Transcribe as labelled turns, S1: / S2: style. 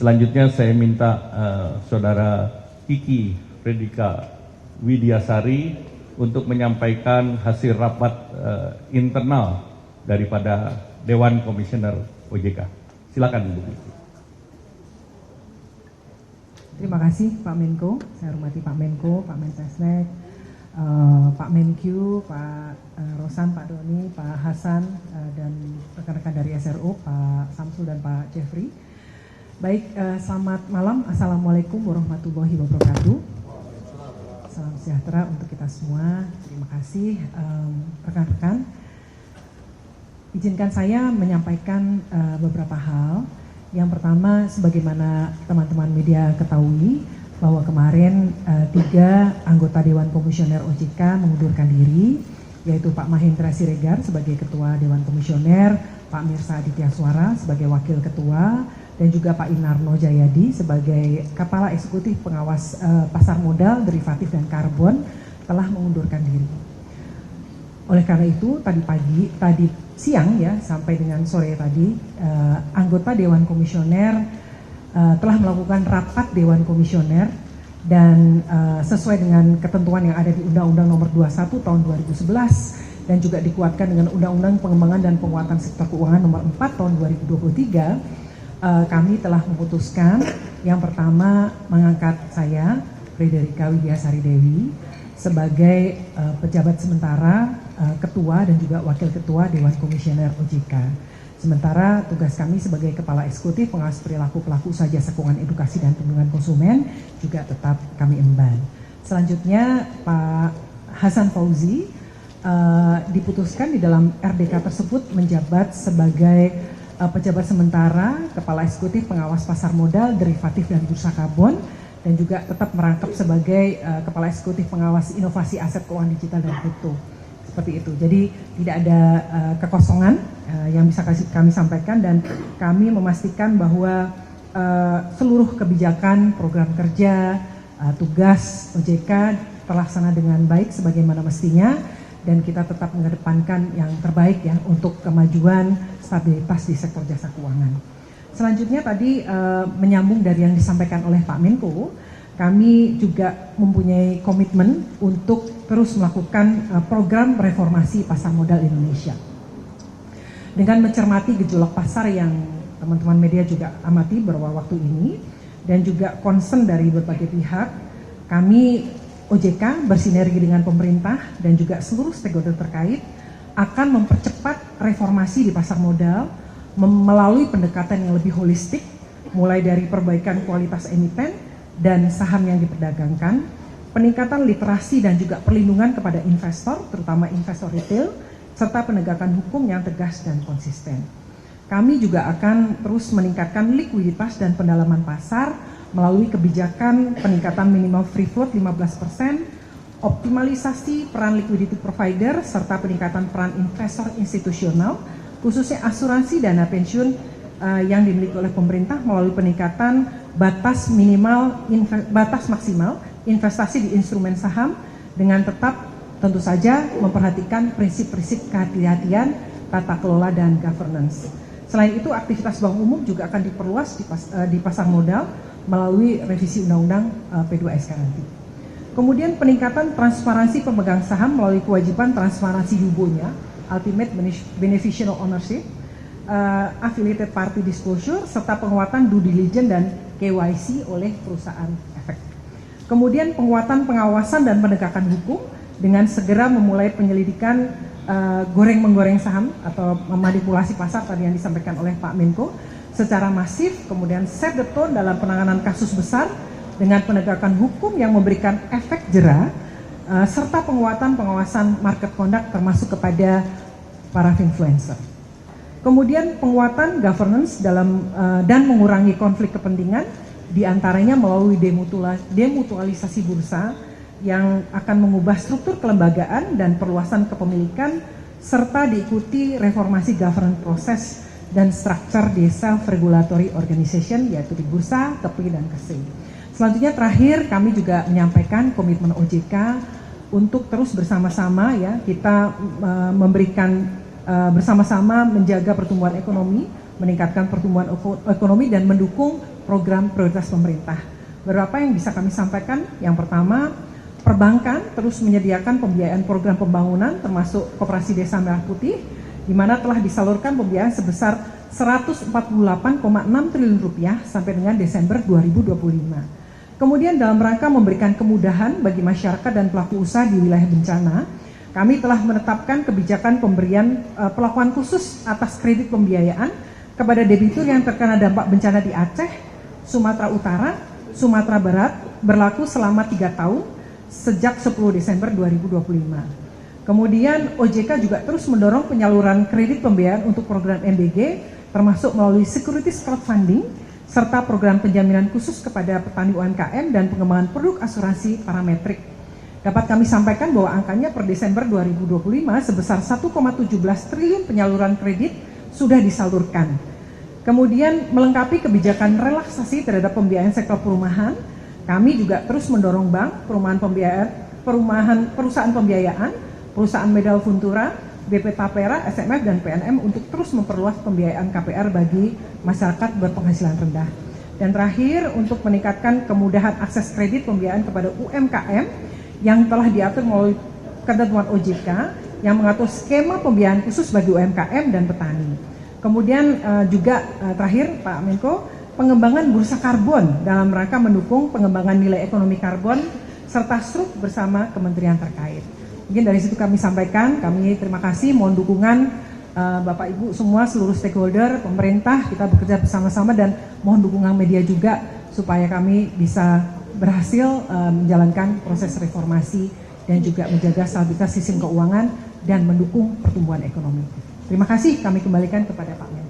S1: Selanjutnya saya minta Saudara Kiki Fredrika Widiasari untuk menyampaikan hasil rapat internal daripada Dewan Komisioner OJK. Silakan Bu Kiki.
S2: Terima kasih Pak Menko, saya hormati Pak Menko, Pak Mensesnek, Pak Menkyu, Pak Rosan, Pak Doni, Pak Hasan, dan rekan-rekan dari SRO, Pak Samsul dan Pak Jeffrey. Baik, selamat malam, Assalamualaikum warahmatullahi wabarakatuh. Salam sejahtera untuk kita semua, terima kasih rekan-rekan. Izinkan saya menyampaikan beberapa hal. Yang pertama, sebagaimana teman-teman media ketahui, bahwa kemarin 3 anggota Dewan Komisioner OJK mengundurkan diri, yaitu Pak Mahendra Siregar sebagai Ketua Dewan Komisioner, Pak Mirsa Aditya Suara sebagai Wakil Ketua, dan juga Pak Inarno Jayadi sebagai Kepala Eksekutif Pengawas Pasar Modal, Derivatif, dan Karbon telah mengundurkan diri. Oleh karena itu, tadi siang ya sampai dengan sore tadi, anggota Dewan Komisioner telah melakukan rapat Dewan Komisioner dan sesuai dengan ketentuan yang ada di Undang-Undang Nomor 21 Tahun 2011 dan juga dikuatkan dengan Undang-Undang Pengembangan dan Penguatan Sektor Keuangan Nomor 4 Tahun 2023, kami telah memutuskan yang pertama mengangkat saya, Fredrika Widiasari Dewi, sebagai pejabat sementara Ketua dan juga Wakil Ketua Dewan Komisioner OJK. Sementara tugas kami sebagai Kepala Eksekutif Pengawas Perilaku Pelaku Usaha Jasa Keuangan Edukasi dan Perlindungan Konsumen juga tetap kami emban. Selanjutnya Pak Hasan Fauzi diputuskan di dalam RDK tersebut menjabat sebagai pejabat sementara Kepala Eksekutif Pengawas Pasar Modal, Derivatif, dan Bursa Karbon, dan juga tetap merangkap sebagai Kepala Eksekutif Pengawas Inovasi Aset Keuangan Digital dan Kripto. Seperti itu. Jadi tidak ada kekosongan yang bisa kami sampaikan, dan kami memastikan bahwa seluruh kebijakan, program kerja, tugas OJK terlaksana dengan baik sebagaimana mestinya, dan kita tetap mengedepankan yang terbaik ya untuk kemajuan stabilitas di sektor jasa keuangan. Selanjutnya tadi menyambung dari yang disampaikan oleh Pak Menko, kami juga mempunyai komitmen untuk terus melakukan program reformasi pasar modal Indonesia. Dengan mencermati gejolak pasar yang teman-teman media juga amati beberapa waktu ini, dan juga concern dari berbagai pihak, kami OJK bersinergi dengan pemerintah dan juga seluruh stakeholder terkait akan mempercepat reformasi di pasar modal melalui pendekatan yang lebih holistik, mulai dari perbaikan kualitas emiten dan saham yang diperdagangkan, peningkatan literasi dan juga perlindungan kepada investor, terutama investor retail, serta penegakan hukum yang tegas dan konsisten. Kami juga akan terus meningkatkan likuiditas dan pendalaman pasar melalui kebijakan peningkatan minimal free float 15%, optimalisasi peran liquidity provider, serta peningkatan peran investor institusional, khususnya asuransi dana pensiun yang dimiliki oleh pemerintah melalui peningkatan batas maksimal investasi di instrumen saham, dengan tetap tentu saja memperhatikan prinsip-prinsip kehati-hatian, tata kelola, dan governance. Selain itu, aktivitas bank umum juga akan diperluas di pasar modal melalui revisi Undang-Undang P2SK nanti. Kemudian peningkatan transparansi pemegang saham melalui kewajiban transparansi UBO-nya, Ultimate Beneficial Ownership, affiliated party disclosure, serta penguatan due diligence dan KYC oleh perusahaan efek. Kemudian penguatan pengawasan dan penegakan hukum dengan segera memulai penyelidikan goreng-menggoreng saham atau memanipulasi pasar tadi yang disampaikan oleh Pak Menko secara masif, kemudian set the tone dalam penanganan kasus besar dengan penegakan hukum yang memberikan efek jera, serta penguatan pengawasan market conduct termasuk kepada para influencer. Kemudian penguatan governance dan mengurangi konflik kepentingan, diantaranya melalui demutualisasi bursa yang akan mengubah struktur kelembagaan dan perluasan kepemilikan, serta diikuti reformasi governance proses dan struktur di self-regulatory organization, yaitu di bursa, KEPI, dan KSE. Selanjutnya terakhir, kami juga menyampaikan komitmen OJK untuk terus bersama-sama ya kita memberikan bersama-sama menjaga pertumbuhan ekonomi, meningkatkan pertumbuhan ekonomi, dan mendukung program prioritas pemerintah. Beberapa yang bisa kami sampaikan, yang pertama, perbankan terus menyediakan pembiayaan program pembangunan termasuk Koperasi Desa Merah Putih, di mana telah disalurkan pembiayaan sebesar 148,6 triliun rupiah sampai dengan Desember 2025. Kemudian dalam rangka memberikan kemudahan bagi masyarakat dan pelaku usaha di wilayah bencana, kami telah menetapkan kebijakan pemberian perlakuan khusus atas kredit pembiayaan kepada debitur yang terkena dampak bencana di Aceh, Sumatera Utara, Sumatera Barat, berlaku selama 3 tahun sejak 10 Desember 2025. Kemudian OJK juga terus mendorong penyaluran kredit pembiayaan untuk program MBG, termasuk melalui securities crowdfunding, serta program penjaminan khusus kepada petani UMKM dan pengembangan produk asuransi parametrik. Dapat kami sampaikan bahwa angkanya per Desember 2025 sebesar 1,17 triliun penyaluran kredit sudah disalurkan. Kemudian melengkapi kebijakan relaksasi terhadap pembiayaan sektor perumahan, kami juga terus mendorong bank, perusahaan pembiayaan, perusahaan Medal Funtura, BP Tapera, SMF, dan PNM untuk terus memperluas pembiayaan KPR bagi masyarakat berpenghasilan rendah. Dan terakhir, untuk meningkatkan kemudahan akses kredit pembiayaan kepada UMKM yang telah diatur melalui ketentuan OJK yang mengatur skema pembiayaan khusus bagi UMKM dan petani. Kemudian juga terakhir Pak Menko, pengembangan bursa karbon dalam rangka mendukung pengembangan nilai ekonomi karbon serta SRUK bersama kementerian terkait. Mungkin dari situ kami sampaikan, kami terima kasih, mohon dukungan Bapak Ibu semua, seluruh stakeholder, pemerintah, kita bekerja bersama-sama dan mohon dukungan media juga supaya kami bisa berhasil menjalankan proses reformasi dan juga menjaga stabilitas sistem keuangan dan mendukung pertumbuhan ekonomi. Terima kasih, kami kembalikan kepada Pak Menko.